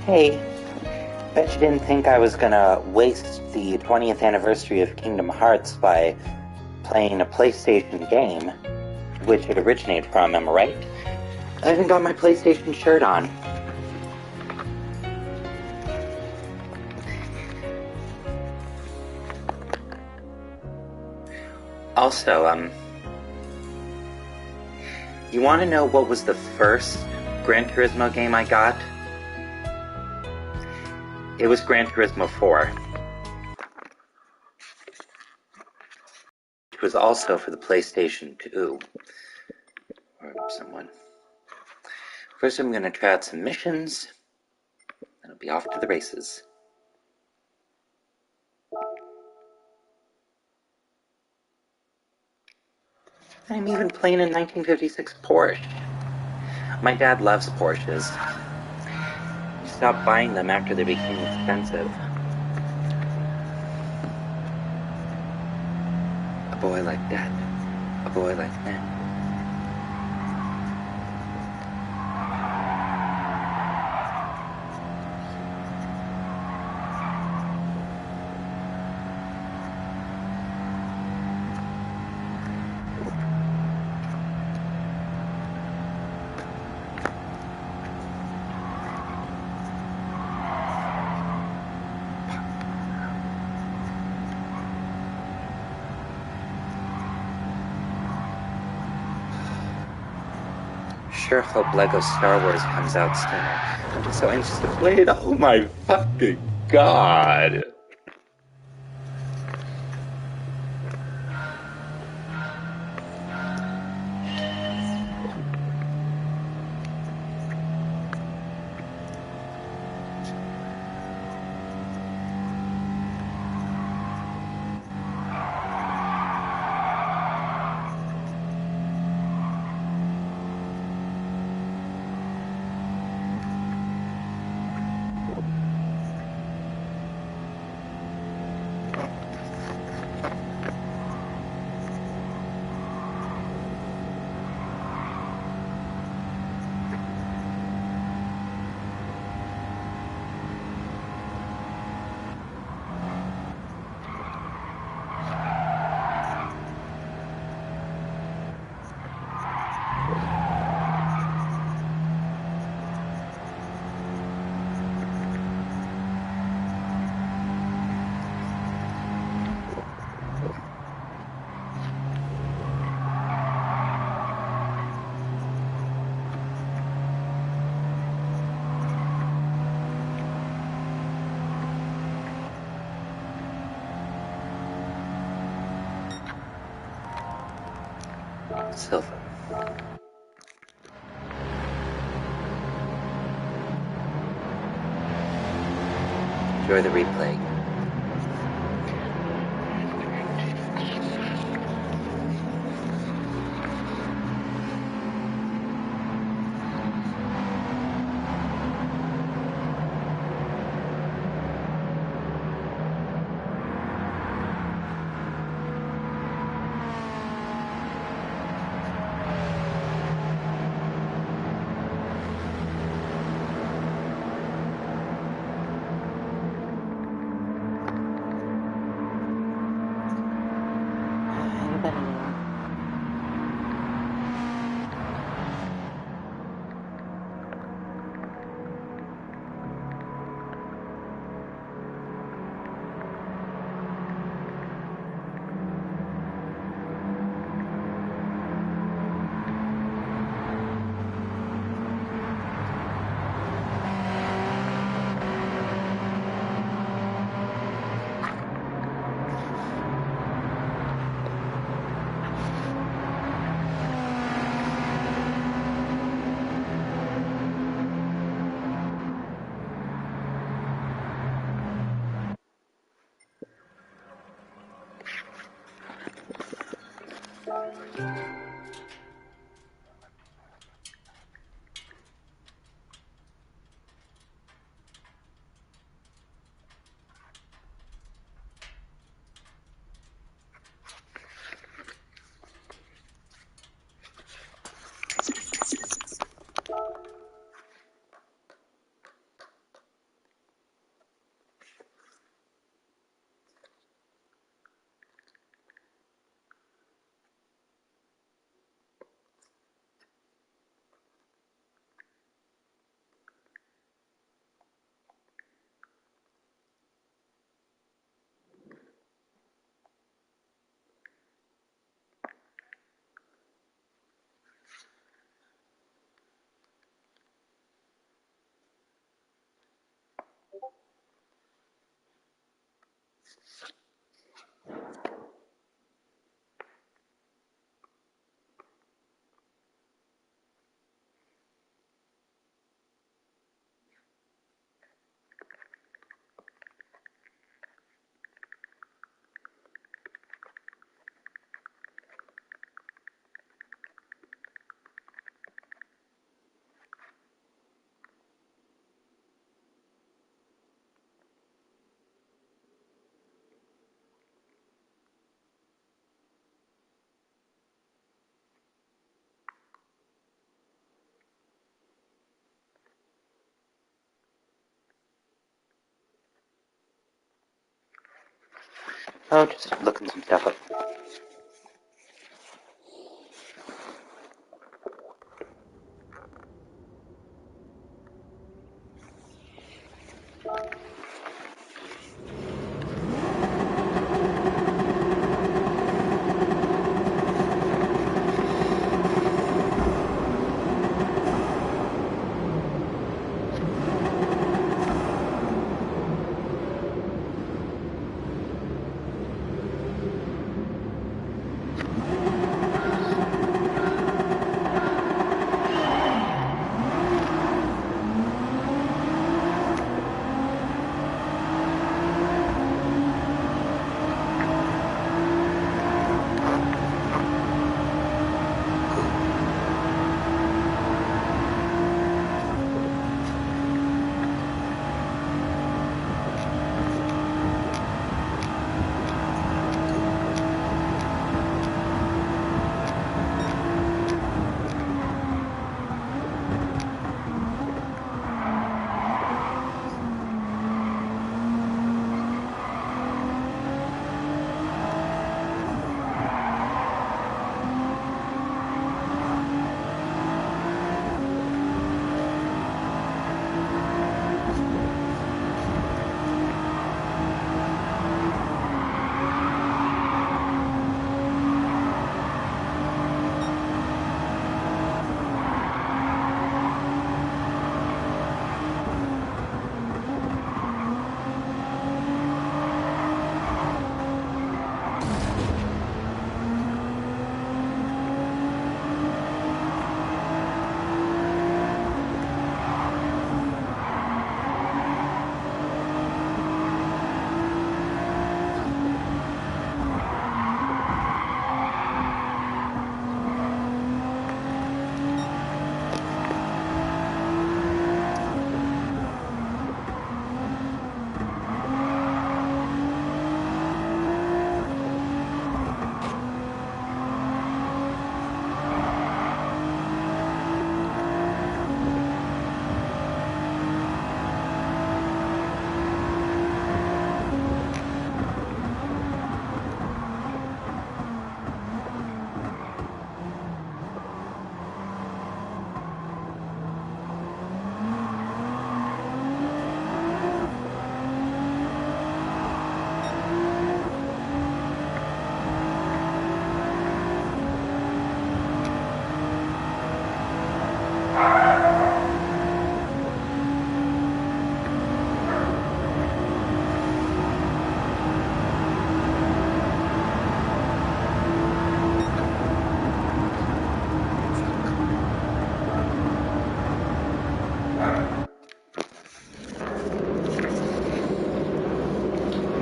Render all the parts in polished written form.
Hey, bet you didn't think I was gonna waste the 20th anniversary of Kingdom Hearts by playing a PlayStation game, which it originated from, am I right? I even got my PlayStation shirt on. Also, you want to know what was the first Gran Turismo game I got? It was Gran Turismo 4. Which was also for the PlayStation 2. Or someone. First I'm gonna try out some missions, then I'll be off to the races. I'm even playing a 1956 Porsche. My dad loves Porsches. He stopped buying them after they became expensive. A boy like that. A boy like that. Sure hope Lego Star Wars comes out soon. I'm just so anxious to play it. Oh my fucking god! Silver. Enjoy the replay. Oh, just looking some stuff up.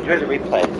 Enjoy the replay.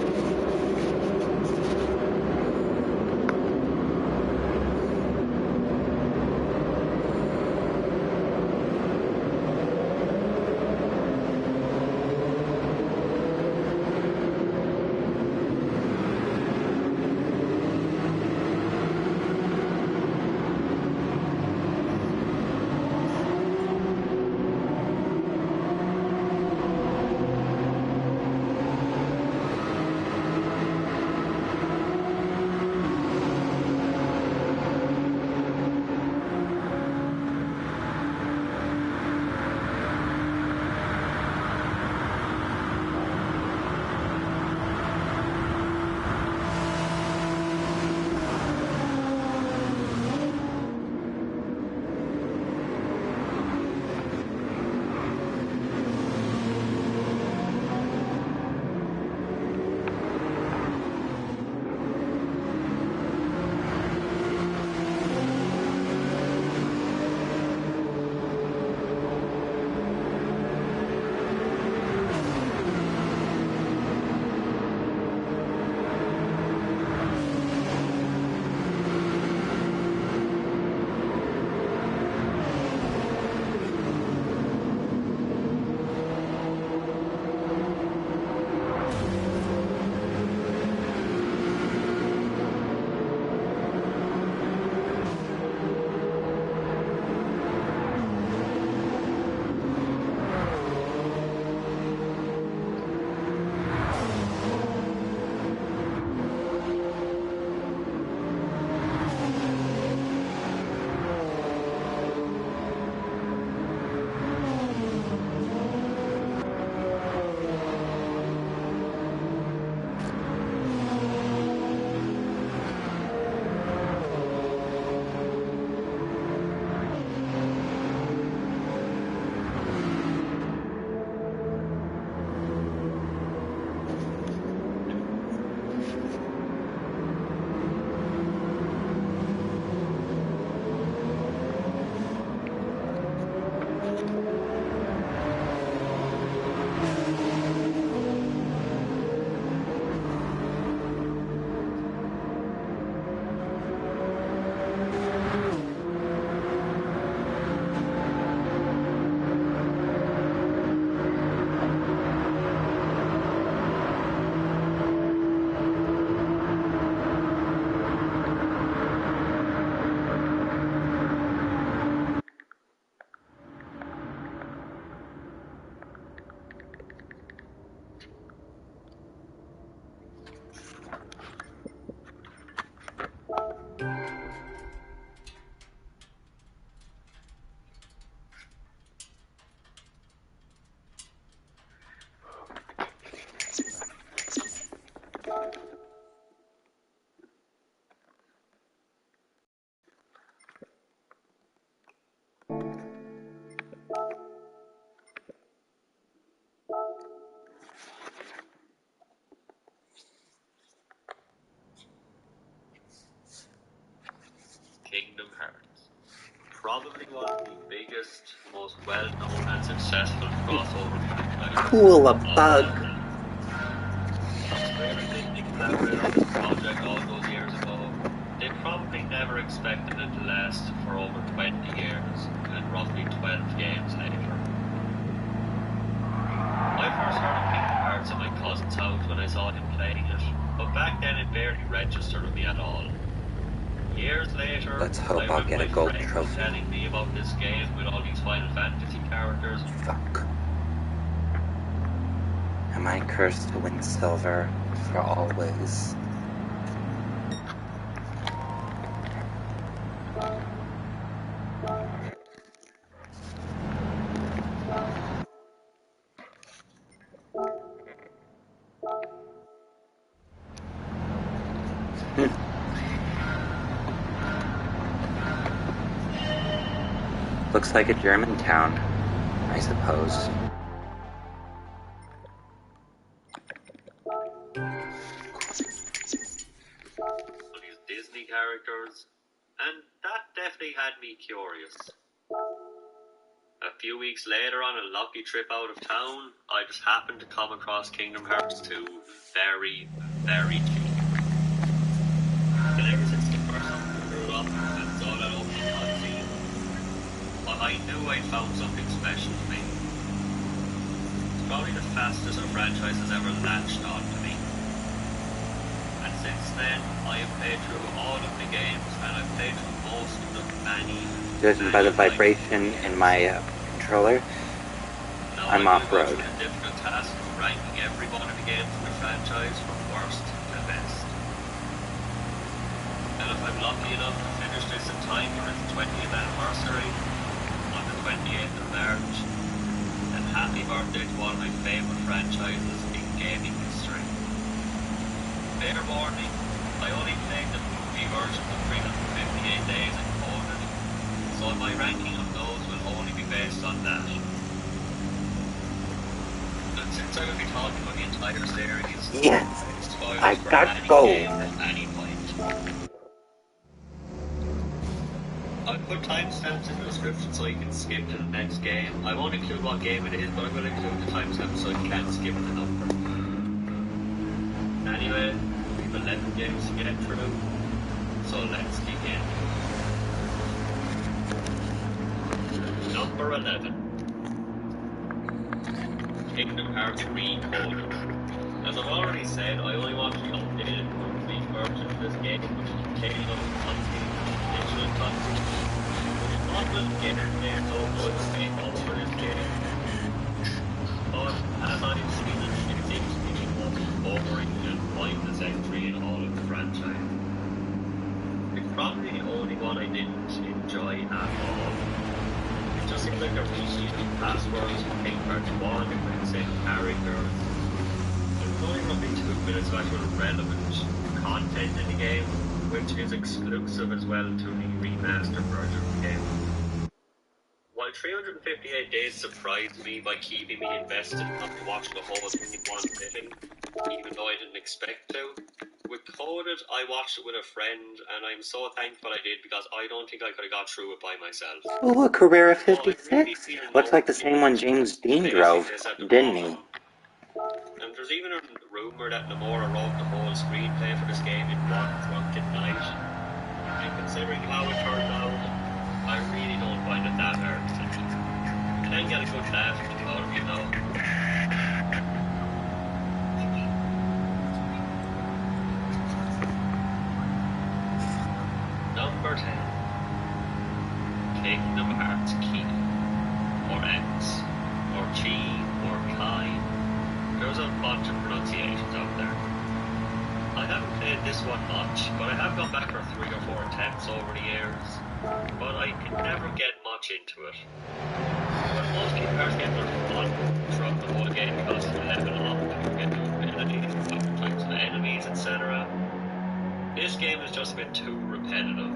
Hearts. Probably one of the biggest, most well-known and successful crossover franchises. Cool, a bug. Square Disney collaborated on this project all those years ago. They probably never expected it to last for over 20 years and roughly 12 games later. I first heard of Kingdom Hearts at my cousin's house when I saw him playing it, but back then it barely registered with me at all. Years later, Let's hope I I'll get a gold friend trophy. telling me about this game with all these Final Fantasy characters. Fuck. Am I cursed to win silver for always? Looks like a German town, I suppose. These Disney characters, and that definitely had me curious. A few weeks later, on a lucky trip out of town, I just happened to come across Kingdom Hearts 2 very, very cheap. And ever since the first time I grew up and saw that opening cutscene, I knew I'd found something special to me. It's probably the fastest a franchise has ever latched on to me. And since then, I have played through all of the games, and I've played through most of them many. Judging by the vibration in my controller, I'm off-road. It's a difficult task of ranking every one of the games in the franchise from worst to best. And if I'm lucky enough to finish this in time for its 20th anniversary on the 28th of March, then happy birthday to one of my favourite franchises in gaming history. Fair warning, I only played the movie version of 358 days and coded, so my ranking of those will only be based on that. And since I will be talking about the entire series, yes, spoilers I for got any gold. game at any point. I'll put timestamps in the description so you can skip to the next game. I won't include what game it is, but I will include the timestamp so you can't skip the number. Anyway, we've 11 games to get through, so let's begin. Number 11. Kingdom Hearts Recoded. As I've already said, I only watched the updated complete version of this game, which is containing all the cutscenes and digital cutscenes. Which is not really gameplay, so good to make up for this game. But as I've seen it, it seems to be the most boring and pointless entry in all of the franchise. It's probably the only one I didn't enjoy at all. It just seems like a repeat of passwords from Kingdom Hearts 1 with the same characters. There's only roughly 2 minutes of actual relevant content in the game, which is exclusive as well to the remastered version of the game. While 358 Days surprised me by keeping me invested enough to watch the whole thing in one sitting, even though I didn't expect to, with Coded, I watched it with a friend, and I'm so thankful I did because I don't think I could have got through it by myself. Oh, a Carrera So I really 56? feel Looks no like the same one James Dean facing drove, this at the didn't he? moment. And there's even a rumour that Nomura wrote the whole screenplay for this game in one drunken night. And considering how it turned out, I really don't find it that hard to do. You can get a good laugh out of it, you know. Number 10. Kingdom Hearts Key, or X, or Chi, or Kai. There's a bunch of pronunciations out there. I haven't played this one much, but I have gone back for 3 or 4 attempts over the years, but I can never get much into it. But most Kingdom Hearts games are fun throughout the whole game because you level up, you get new abilities, different types of enemies, etc. This game is just a bit too repetitive.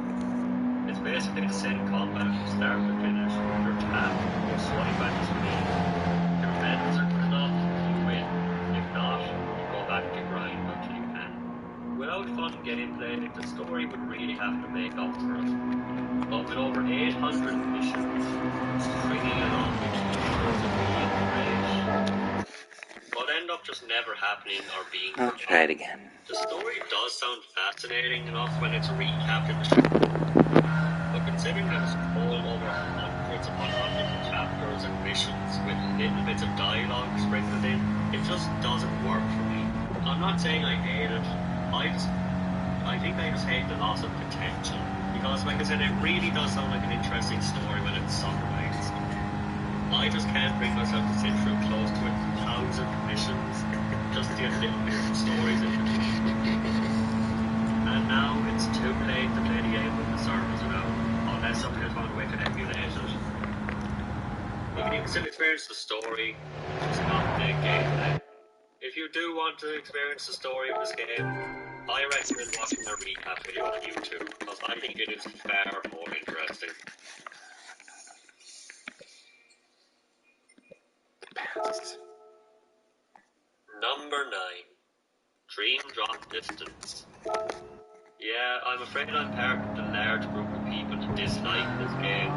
It's basically the same combat from start to finish. Your tap, your swipe at the screen. Your medals are good enough, you win. If not, you go back to grind until you can. Without fun gameplay, the story would really have to make up for it. but with over 800 missions, stringing along between shows of being great, but end up just never happening or being I'll try it again. The story does sound fascinating enough when it's recapped in the show, but considering that it's all over hundreds upon hundreds of chapters and missions with little bits of dialogue sprinkled in, it just doesn't work for me. I'm not saying I hate it, I think I just hate the loss of potential, because like I said, it really does sound like an interesting story when it's summarized. I just can't bring myself to sit through close to 1,000 missions just to get little bits of stories in between. And now it's too late to play the game when the servers are down, unless somebody has found a way to emulate it. You can still experience the story, just not the gameplay. If you do want to experience the story of this game, I recommend watching the recap video on YouTube, because I think it is far more interesting. Number 9. Dream Drop Distance. Yeah, I'm afraid I'm part of the large group of people that dislike this game.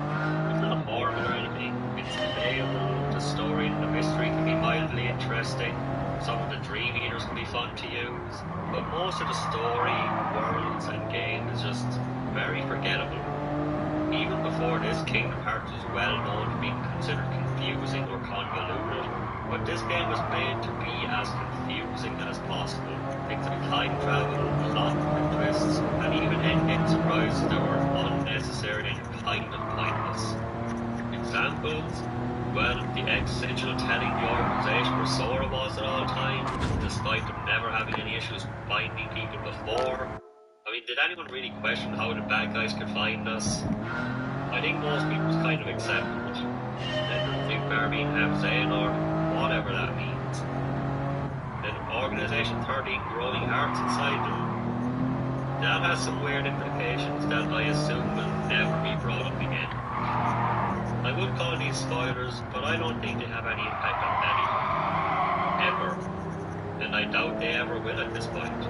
It's not horrible or anything. It's playable, the story and the mystery can be mildly interesting, some of the Dream Eaters can be fun to use, but most of the story, worlds and game is just very forgettable. Even before this, Kingdom Hearts was well known for being considered confusing or convoluted, but this game was made to be as confusing as possible. Things like time travel, plot twists, and even endgame surprises that were unnecessary and kind of pointless. Examples? Well, the existential telling the organization where Sora was at all times, despite them never having any issues finding people before. I mean, did anyone really question how the bad guys could find us? I think most people just kind of accepted it. Then the big bear being Hamzain or whatever that means. Then Organization 13 growing hearts inside them. That has some weird implications that I assume will never be brought up again. I would call these spoilers, but I don't think they have any impact on anyone. Ever. And I doubt they ever will at this point.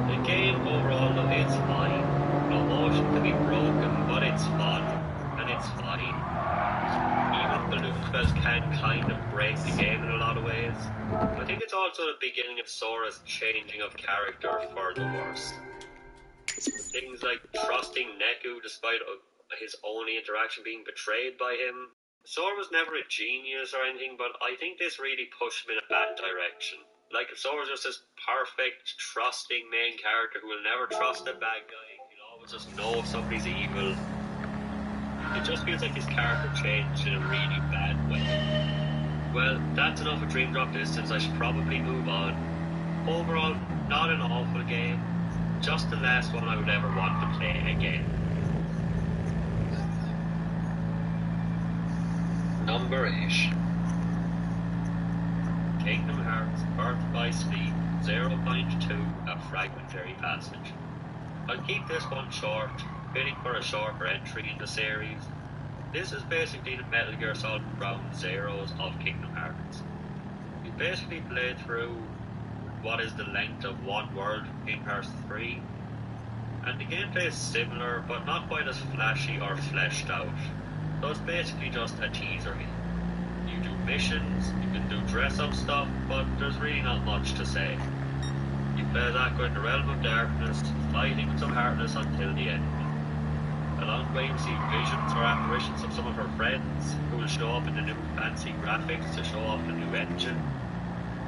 The game overall though is fine. No motion can be broken, but it's fun, and it's fine. Even balloon spells can kind of break the game in a lot of ways. I think it's also the beginning of Sora's changing of character for the worse. Things like trusting Neku despite his only interaction being betrayed by him. Sora was never a genius or anything, but I think this really pushed him in a bad direction. Like, if Sora's just this perfect, trusting main character who will never trust a bad guy, he'll always just know if somebody's evil. It just feels like his character changed in a really bad way. Well, that's enough of Dream Drop Distance, I should probably move on. Overall, not an awful game, just the last one I would ever want to play again. Number 8. Kingdom Hearts Birth by Sleep 0.2 A Fragmentary Passage. I'll keep this one short, fitting for a shorter entry in the series. This is basically the Metal Gear Solid Ground Zeroes of Kingdom Hearts. You basically play through what is the length of one world from Kingdom Hearts 3, and the gameplay is similar but not quite as flashy or fleshed out, so it's basically just a teaser game. You do missions, you can do dress-up stuff, but there's really not much to say. You play as Aqua in the Realm of Darkness, fighting with some heartless until the end. Along the way you see visions or apparitions of some of her friends, who will show up in the new fancy graphics to show off the new engine,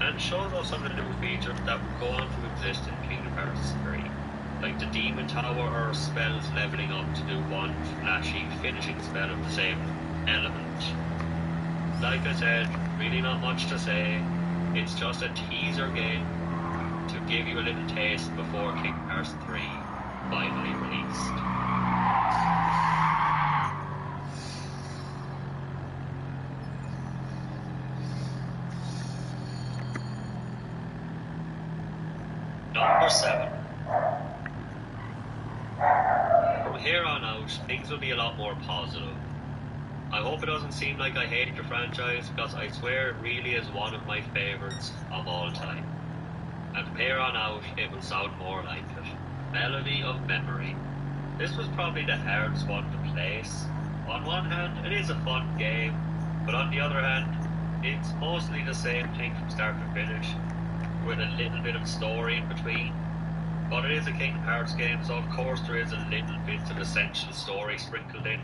and shows off some of the new features that would go on to exist in Kingdom Hearts 3, like the Demon Tower or spells leveling up to do one flashy finishing spell of the same element. Like I said, really not much to say. It's just a teaser game to give you a little taste before Kingdom Hearts 3 finally released. Number 7. From here on out, things will be a lot more positive. I hope it doesn't seem like I hate the franchise, because I swear it really is one of my favourites of all time. And from here on out, it will sound more like it. Melody of Memory. This was probably the hardest one to place. On one hand, it is a fun game, but on the other hand, it's mostly the same thing from start to finish, with a little bit of story in between. But it is a Kingdom Hearts game, so of course there is a little bit of essential story sprinkled in.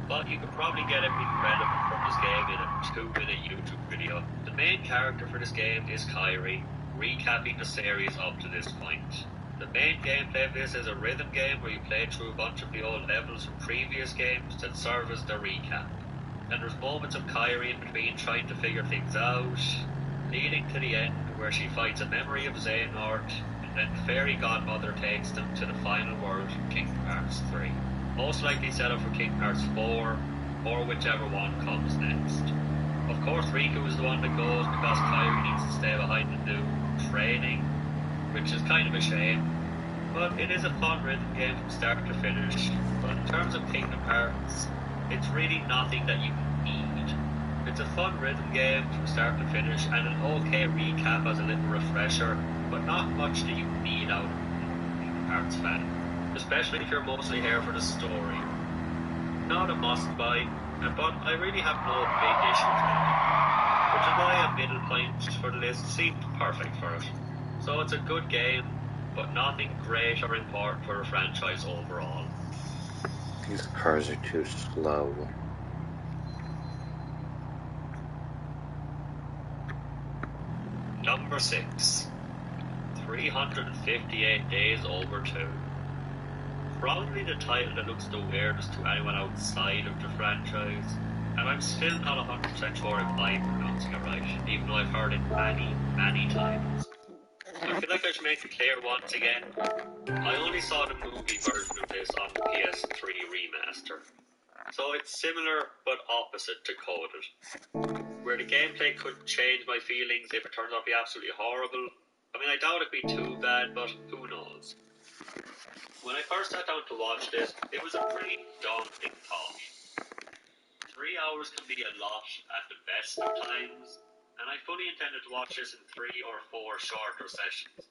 But you could probably get everything relevant from this game in a 2-minute YouTube video. The main character for this game is Kairi, recapping the series up to this point. The main gameplay of this is a rhythm game where you play through a bunch of the old levels from previous games that serve as the recap. And there's moments of Kairi in between trying to figure things out, leading to the end where she fights a memory of Xehanort, and then the fairy godmother takes them to the final world in Kingdom Hearts 3. Most likely set up for Kingdom Hearts 4, or whichever one comes next. Of course, Riku is the one that goes because Kairi needs to stay behind and do training, which is kind of a shame. But it is a fun rhythm game from start to finish. But in terms of Kingdom Hearts, it's really nothing that you need. It's a fun rhythm game from start to finish, and an okay recap as a little refresher, but not much that you need out of a Kingdom Hearts fan. Especially if you're mostly here for the story. Not a must-buy, but I really have no big issues with it, which is why a middle point for the list seemed perfect for it. So it's a good game, but nothing great or important for the franchise overall. These cars are too slow. Number 6. 358 Days Over 2. Probably the title that looks the weirdest to anyone outside of the franchise, and I'm still not 100% sure if I'm pronouncing it right, even though I've heard it many times. I feel like I should make it clear once again, I only saw the movie version of this on the PS3 remaster, so it's similar but opposite to Coded, where the gameplay could change my feelings if it turns out to be absolutely horrible. I mean, I doubt it'd be too bad, but who knows. When I first sat down to watch this, it was a pretty daunting thought. 3 hours can be a lot at the best of times, and I fully intended to watch this in 3 or 4 shorter sessions.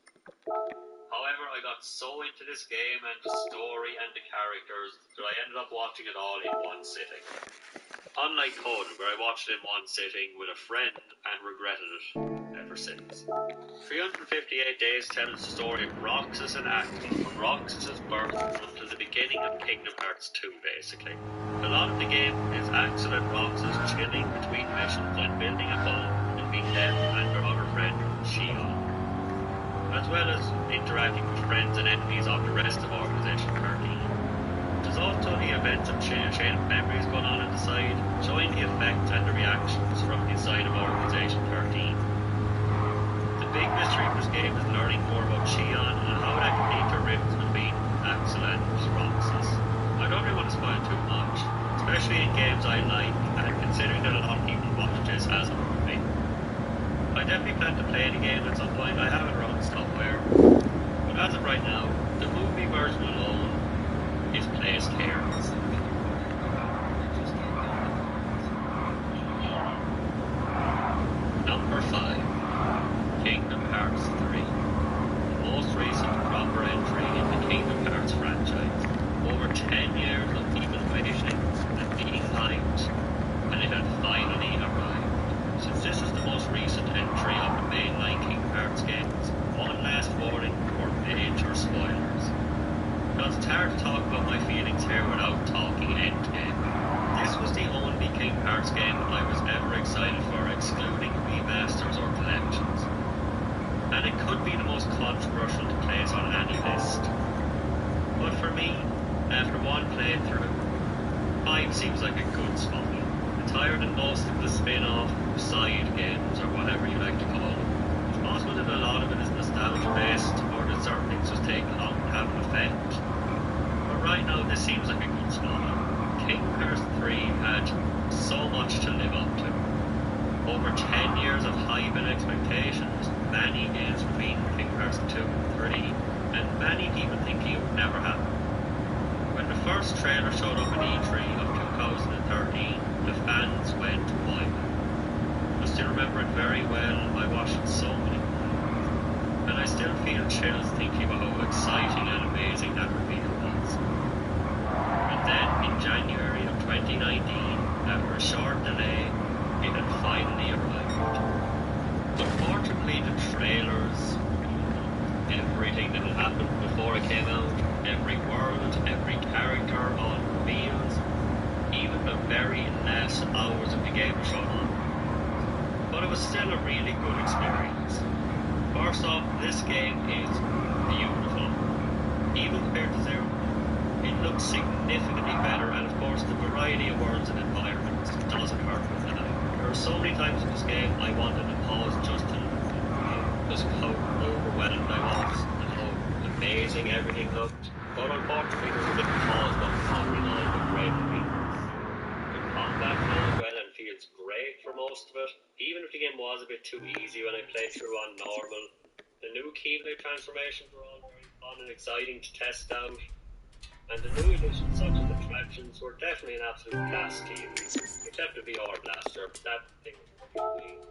However, I got so into this game and the story and the characters that I ended up watching it all in one sitting. Unlike Code, where I watched it in one sitting with a friend and regretted it ever since. 358 Days tells the story of Roxas and Axel, from Roxas' birth until the beginning of Kingdom Hearts 2, basically. A lot of the game is Axel and Roxas chilling between missions and building a bond between them and their other friend, Shion, as well as interacting with friends and enemies of the rest of Organization 13. There's also the events of chain of memories going on the side, showing the effects and the reactions from inside of Organization 13. The big mystery of this game is learning more about Shion and how that can lead to rifts between Axel and Roxas. I don't really want to spoil too much, especially in games I like, and considering that a lot of people watch this as a movie. I definitely plan to play the game at some point. I have it around somewhere, but as of right now, the movie version alone is placed here. Number 5. Kingdom Hearts 3. The most recent proper entry in the Kingdom Hearts franchise. Over 10 years of people waiting and being hyped, and it had finally arrived. Since this is the most recent entry of the mainline Kingdom Hearts games, one last warning for major spoilers. Because it's hard to talk about my feelings here without talking endgame. This was the only Kingdom Hearts game I was ever excited for, excluding remasters or collections. And it could be the most controversial to place on any list. But for me, after one playthrough, 5 seems like a good spot. It's higher than most of the spin-off, side games, or whatever you like to call them. It's possible that a lot of it is nostalgia-based, or that certain things just take long to have an effect. But right now, this seems like a good spot. Kingdom Hearts 3 had so much to live up to. Over 10 years of hype and expectations, many games between Kingdom Hearts 2 and 3, and many people thinking it would never happen. When the first trailer showed up at E3 of 2013, the fans went wild. I still remember it very well. I watched it so many times, and I still feel chills thinking about how exciting and amazing that reveal was. Then, in January of 2019, after a short delay, it had finally arrived. Unfortunately, the trailers, everything that had happened before it came out, every world, every character, all reveals, even the very last hours of the game were shown on. But it was still a really good experience. First off, this game is beautiful. Even compared to Zero, it looks significantly better, and of course the variety of worlds and environments doesn't hurt with that. There are so many times in this game I wanted to pause just to just how overwhelmed I was and how amazing everything looked. But unfortunately there's a little pause button covering all the great features. The combat goes well and feels great for most of it, even if the game was a bit too easy when I played through on normal. The new Keyblade transformations were all very fun and exciting to test out, and the new additions such as attractions were definitely an absolute class team, except the VR Blaster. That thing was pretty weak.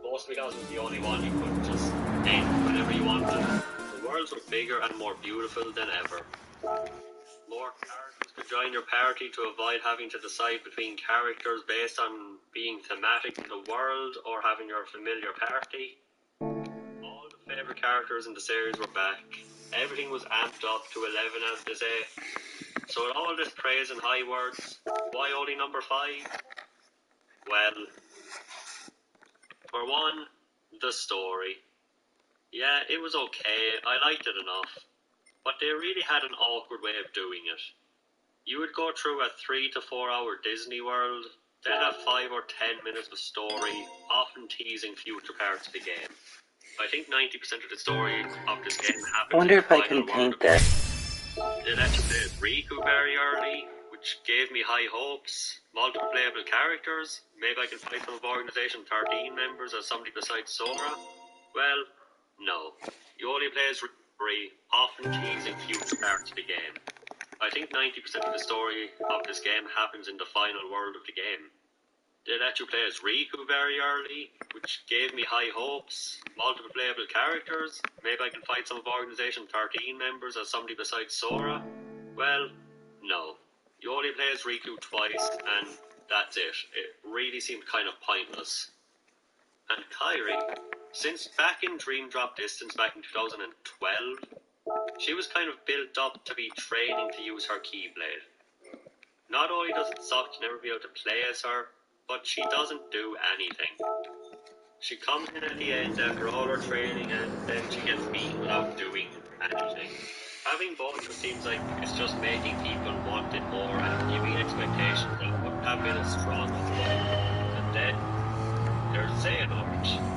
Mostly because it was the only one you could just end whenever you wanted. The worlds were bigger and more beautiful than ever. More characters could join your party to avoid having to decide between characters based on being thematic to the world or having your familiar party. All the favourite characters in the series were back. Everything was amped up to 11, as they say. So with all this praise and high words, why only number 5? Well, for one, the story. Yeah, it was okay, I liked it enough. But they really had an awkward way of doing it. You would go through a 3 to 4 hour Disney World, then have 5 or 10 minutes of story, often teasing future parts of the game. I think 90% of the story of this game happens. I wonder in if the I final can world paint this. They let you play as Riku very early, which gave me high hopes. Multiple playable characters. Maybe I can fight some of Organization 13 members as somebody besides Sora. Well, no. You only play as Riku, often teasing future parts of the game. I think 90% of the story of this game happens in the final world of the game. They let you play as Riku very early, which gave me high hopes. Multiple playable characters. Maybe I can fight some of Organization 13 members as somebody besides Sora. Well, no. You only play as Riku twice, and that's it. It really seemed kind of pointless. And Kairi, since back in Dream Drop Distance back in 2012, she was kind of built up to be training to use her Keyblade. Not only does it suck to never be able to play as her, but she doesn't do anything. She comes in at the end after all her training and then she gets beaten without doing anything. Having both just seems like it's just making people want it more and giving expectations that wouldn't have been as strong otherwise. And then there's Xehanort.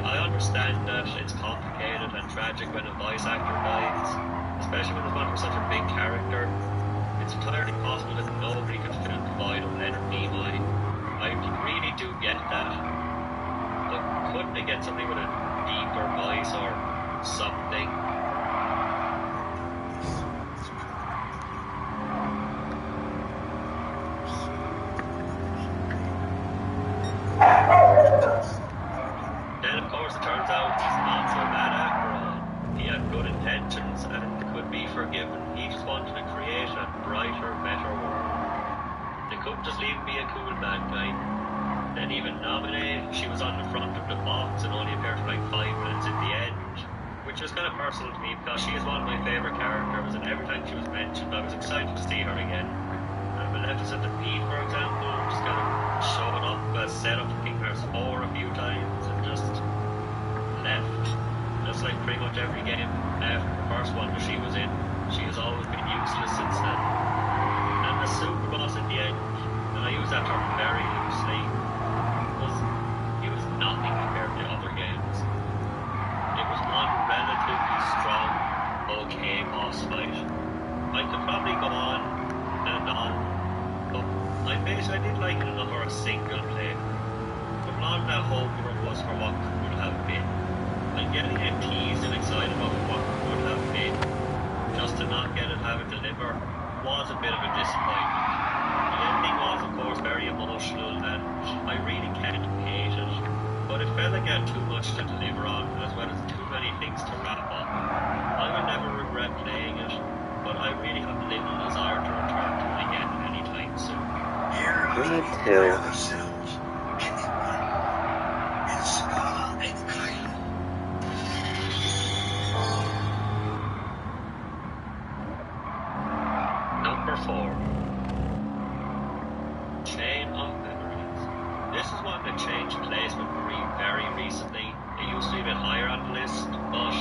I understand that it's complicated and tragic when a voice actor dies, especially when it's one for such a big character. It's entirely possible that nobody could fill the void of Leonard Nimoy. I really do get that. But couldn't they get somebody with a deeper voice or something? Then of course it turns out he's not so bad after all. He had good intentions and could be forgiven. He just wanted to create a brighter, better world. They couldn't just leave him be a cool bad guy. Then even Naminé, she was on the front of the box and only appeared for like 5 minutes at the end, which was kind of personal to me because she is one of my favourite characters, and every time she was mentioned I was excited to see her again. And Maleficent and Pete, for example, just kind of showing up as set up for Kingdom Hearts 4 a few times and just left. Just like pretty much every game after the first one that she was in, she has always been useless since then. And the super boss at the end, and I use that term very loosely, he was nothing compared to other games. It was one relatively strong, okay boss fight. I could probably go on and on, but I did like it enough for a single play. But a lot of that hope was for what could have been. And getting it teased and excited about what could have been, just to not get it, have it deliver, was a bit of a disappointment. The ending was, of course, very emotional, and I really can't hate it, but it felt like it had too much to deliver on, as well as too many things to wrap up. I will never regret playing it, but but I really have little desire to return to it again anytime soon. Me too. Number 4. Chain of Memories. This is one that changed placement for me very recently. It used to be a bit higher on the list, but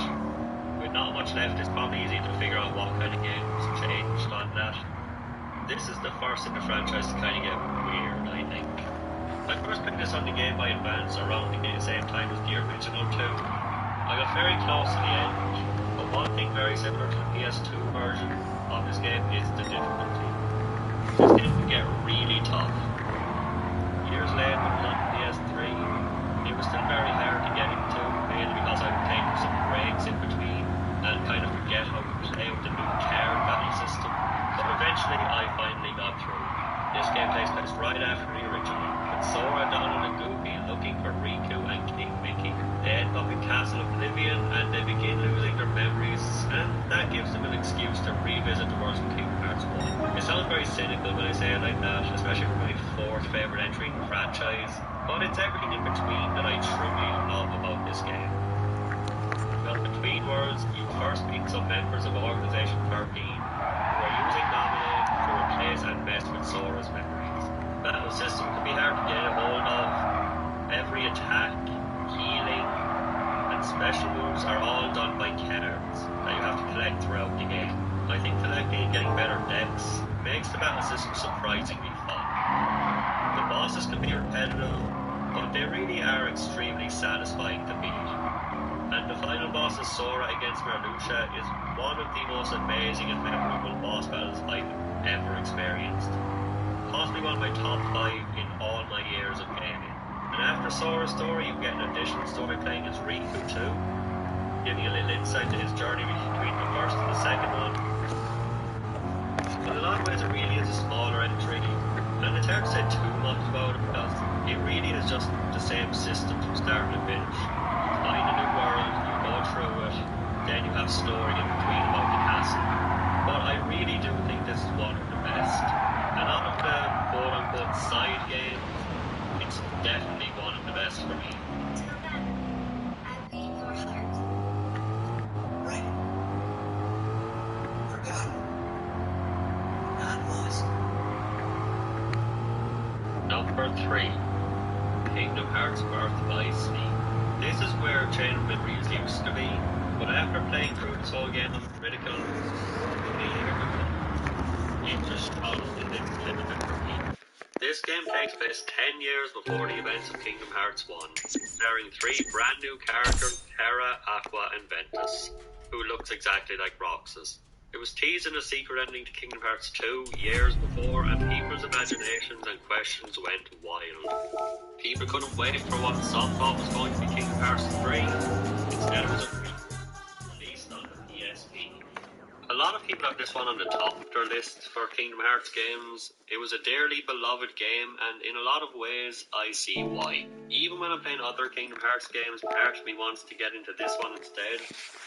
with not much left, it's probably easy to figure out what kind of games changed on that. This is the first in the franchise to kind of get weird, I think. I first picked this on the Game Boy Advance around the same time as the original 2. I got very close to the end, but one thing very similar to the PS2 version of this game is the difficulty. This game can get really tough. Years later, when it was on the PS3, it was still very hard to get into, mainly because I would take some breaks in between and kind of forget how to play with the new card battle system. But eventually, I finally got through. This game takes place right after the original, with Sora, Donald, and Goofy looking for Riku and King Mickey. They end up in Castle Oblivion, and they begin losing their memories, and that gives them an excuse to revisit the world of Kingdom Hearts 1. It sounds very cynical when I say it like that, especially for my 4th favourite entry in the franchise, but it's everything in between that I truly love about this game. Well, between worlds, you first meet some members of Organization 13, who are using Nominate to replace and mess with Sora's memories. Battle system can be hard to get a hold of. Every attack, healing, and special moves are all done by cards that you have to collect throughout the game. I think collecting and getting better decks makes the battle system surprisingly fun. The bosses can be repetitive, but they really are extremely satisfying to beat. And the final boss of Sora against Marluxia is one of the most amazing and memorable boss battles I've ever experienced. Possibly one of my top 5 in all my years of gaming. And after Sora's story, you get an additional story playing as Riku too, giving a little insight to his journey between the first and the second one. But in a lot of ways it really is a smaller entry, and it's hard to say too much about it because it really is just the same system from start to finish. You find a new world, you go through it, then you have story in between about the castle. But I really do think this is one of the best. And out of the quote-unquote side games, it's definitely one of the best for me. Number 3. Kingdom Hearts Birth by Sleep. This is where Chain of Memories used to be, but after playing through this whole game of Critical, it just totally limited for me. This game takes place 10 years before the events of Kingdom Hearts 1, starring 3 brand new characters, Terra, Aqua, and Ventus, who looks exactly like Roxas. It was teased in a secret ending to Kingdom Hearts 2 years before, and people's imaginations and questions went wild. People couldn't wait for what some thought was going to be Kingdom Hearts 3. Instead, it was released on the PSP. A lot of people have this one on the top of their list for Kingdom Hearts games. It was a dearly beloved game, and in a lot of ways, I see why. Even when I'm playing other Kingdom Hearts games, part of me wants to get into this one instead.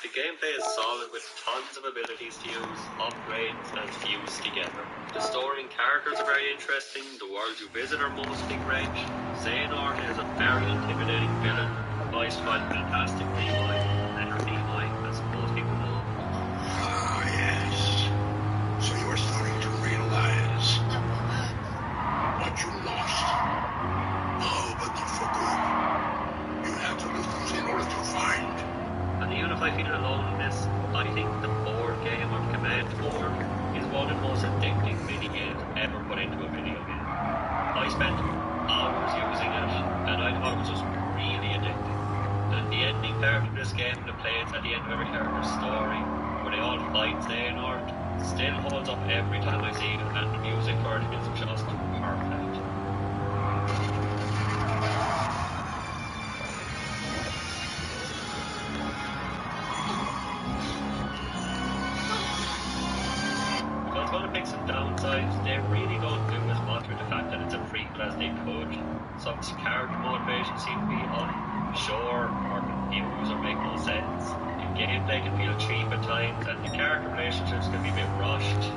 The gameplay is solid with tons of abilities to use, upgrades, and fuse together. The story and characters are very interesting, the worlds you visit are mostly great. Xehanort is a very intimidating villain, voiced by the fantastic Levi, Leonard Nimoy, as most people know. Yes. So you are starting to realize what you lost. Oh, but not for good. You have to lose in order to find. And even if I feel alone in this, I think the board game of Command Board is one of the most addicting mini-games ever put into a video game. I spent hours using it, and I thought it was just really addicting. And the ending part of this game, the plays at the end of every character's story, where they all fight Xehanort, still holds up every time I see it, and the music for it is just perfect. If I was going to pick some downsides, they really don't do as much with the fact that it's a prequel as they could. Some character motivation seem to be unsure or confused or make no sense. The gameplay can feel cheap at times, and the character relationships can be a bit rushed.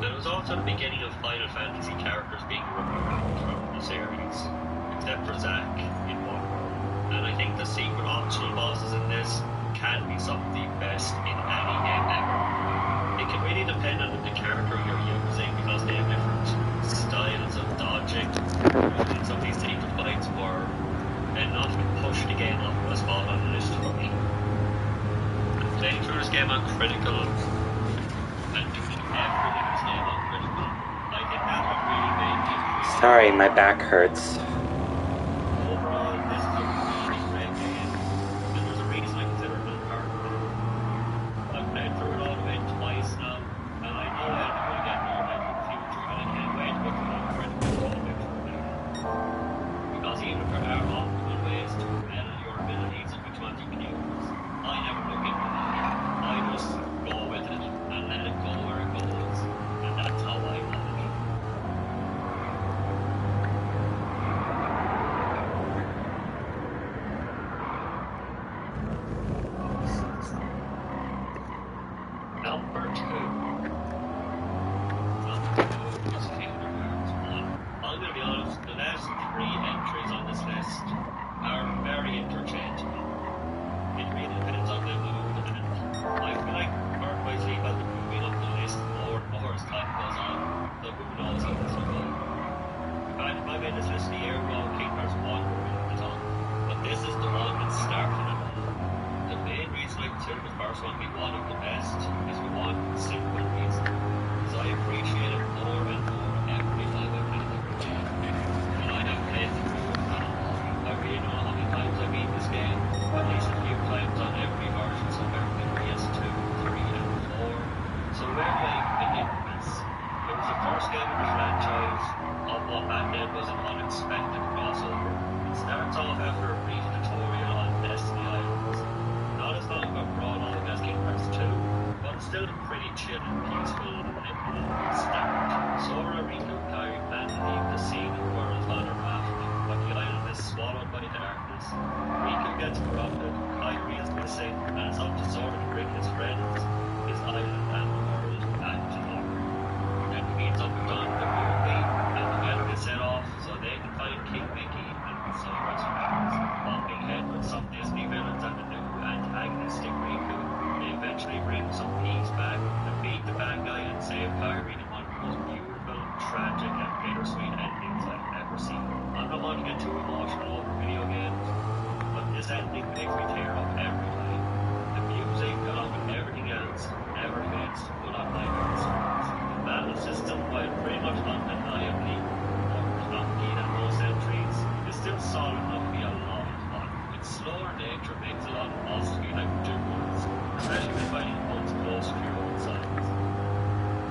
There was also the beginning of Final Fantasy characters being removed from the series, except for Zack in one world. And I think the secret optional bosses in this can be some of the best in any game ever. It can really depend on the character you're using because they have different styles of dodging. And some of these secret fights were enough to push the game up a spot on the list for me. Playing through this game on critical and doing everything in this game on critical, I think that's what really made me. Sorry, my back hurts. Overall, this is a really great game, and there's a reason I consider it hard. I've played through it all the way twice now, and I know that I'm going to get more of it in the future, and I can't wait to go through it on critical all the way through it. Because even if there are optimal ways to better your abilities and which ones you can use, I never look into it. I just go with it and let it go where it goes, and that's how I manage it. Number 2. Is Kingdom Hearts 1. I'm going to be honest, the last 3 entries on this list are very interchangeable. It really depends on the mood, and I feel like part-wise leave as we're moving up the list more and more as time goes on, so who knows how this will go. If I made this list a year ago, Kingdom Hearts 1 would be the top, but this is the one that started it all. The main reason I consider the first one to be one of the best is for one simple reason, is I appreciate it more and more every time I play the game. And I have played through it now. I really don't know how many times I've beat this game, at least a few times on every version, so every PS2, 3, and 4. So where do I begin with this? It was the first game in the franchise of what back then was an unexpected crossover. It starts off after a brief tutorial on Destiny Islands. Not as long a broad on as Kingdom Hearts 2, but still a pretty chill and peaceful start. Sora, Riku, and Kairi plan to leave the scene of the world's on a raft, but the island is swallowed by darkness. Riku gets corrupted, Kairi is missing, and it's up to Sora to bring his friends, his island, and the world back to normal. Then he meets up with Don the movie, and together they set off so they can find King Mickey and Sora's friends. Bumping head with some Disney villains and the new antagonistic Riku, they eventually bring some peace back, defeat the bad guy, and save Kairi in one of the most beautiful, tragic, and bittersweet endings I've ever seen. I'm not one to get too emotional over video games, but this ending makes me tear up every time. The music, along with everything else, never fails to pull on my heartstrings. The battle system, while pretty much undeniably more clunky than most entries, is still solid enough to be a lot of fun. Its slower nature makes a lot of bosses feel like duels, especially when fighting opponents close to your own size.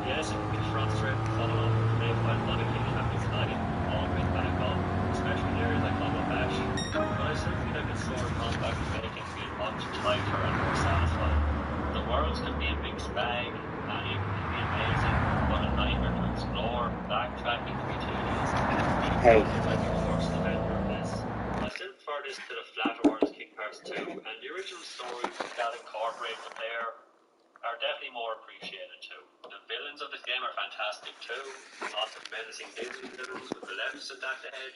Yes, it can be frustrating to fall off the cliff while one of you have this life always back up, especially in areas like Combo Bash, but I still feel like its slower combat can make it feel much lighter and more satisfying. The worlds can be a mixed bag, many of them can be amazing, but a nightmare to explore, backtracking can be tedious, and Hey. it's like the worst offender of this. I still prefer this to the flatter ones Kingdom Hearts 2, and the original stories that incorporate them there are definitely more appreciated too. The villains of this game are fantastic too. Lots of menacing Disney villains with Maleficent at the head.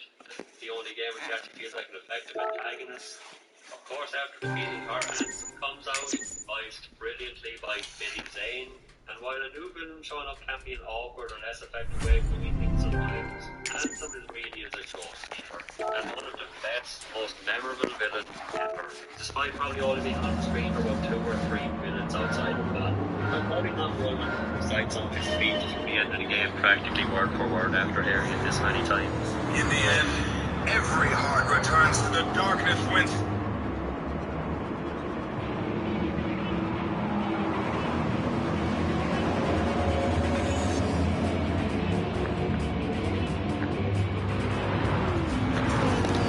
The only game which actually feels like an effective antagonist. Of course, after defeating her, Ansem comes out, voiced brilliantly by Billy Zane. And while a new villain showing up can be an awkward or less effective way of doing things sometimes, Ansem is really a showstopper, and one of the best, most memorable villains ever, despite probably only being on screen for about 2 or 3 minutes outside of that. I'm probably not the one to recite some of his speeches from the end of the game practically word for word after hearing it this many times. In the end, every heart returns to the darkness whence...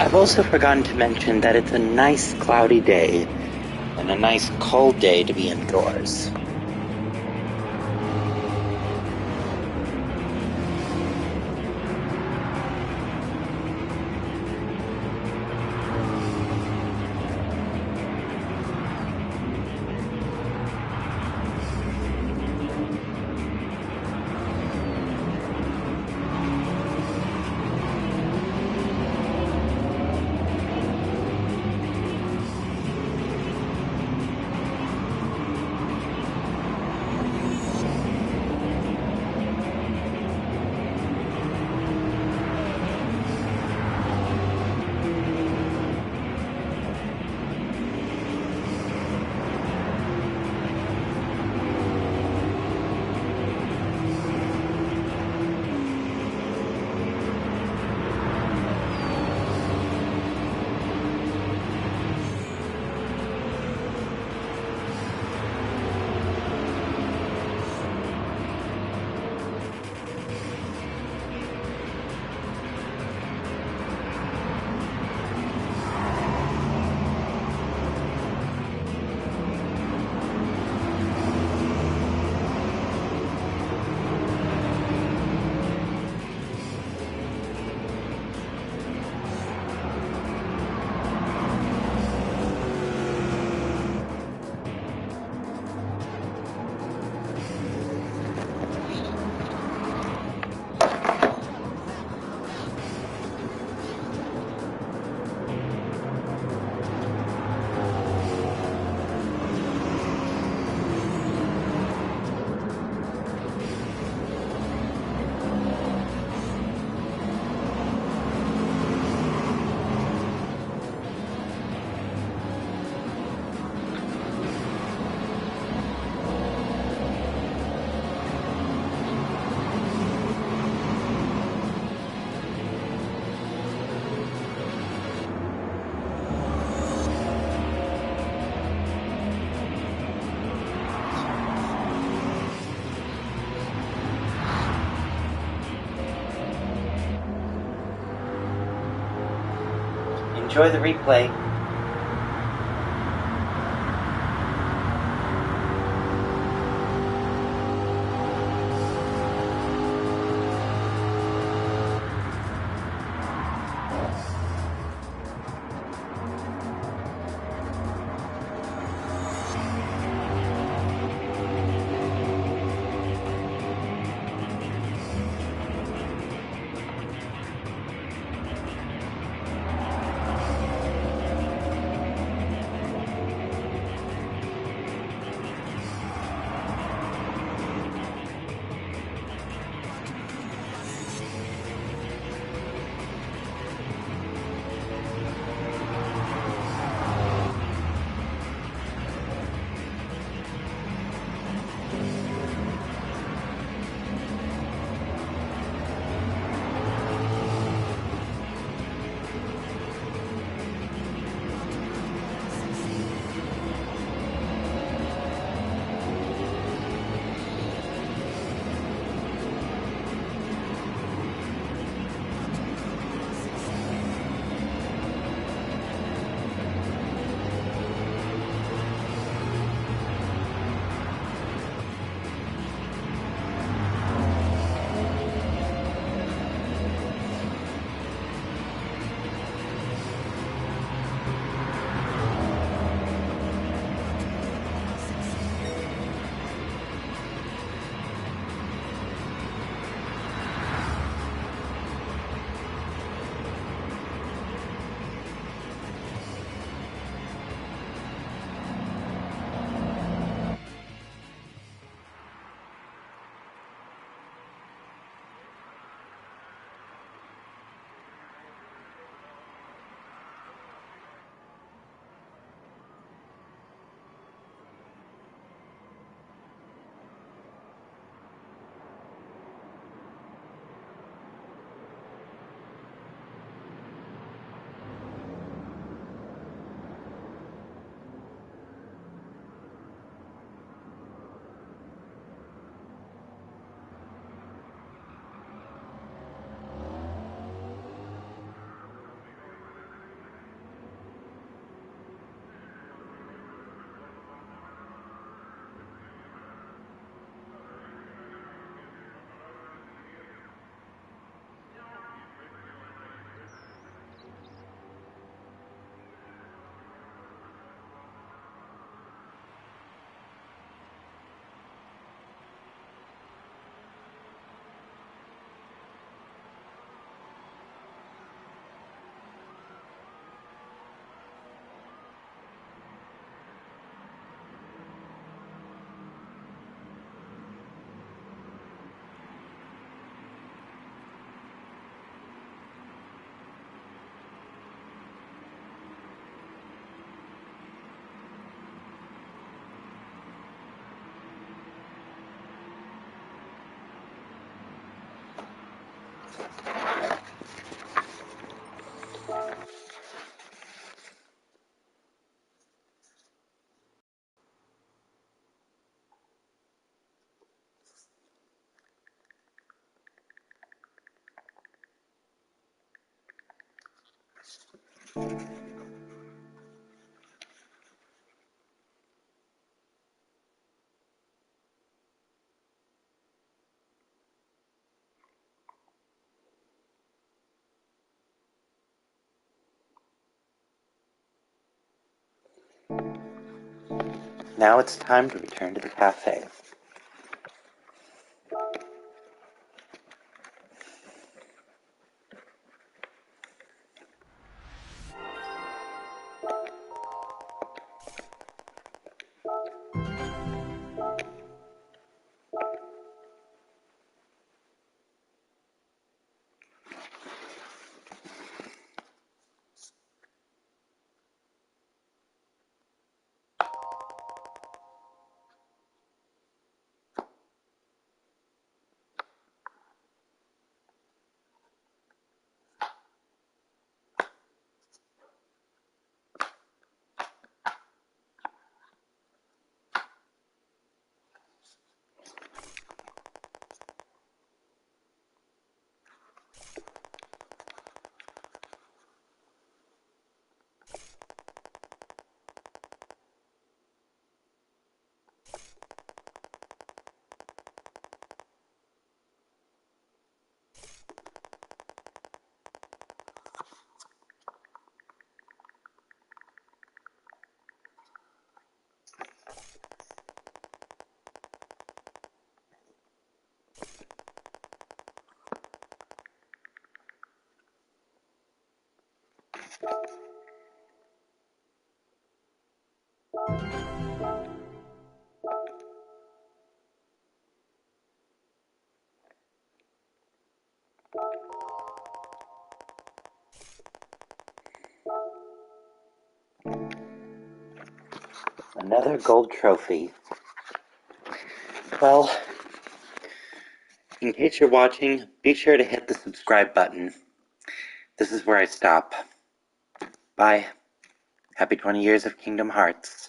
I've also forgotten to mention that it's a nice cloudy day, and a nice cold day to be indoors. Enjoy the replay. Now it's time to return to the cafe. Another gold trophy. Well, in case you're watching, be sure to hit the subscribe button. This is where I stop. Bye. Happy 20 years of Kingdom Hearts.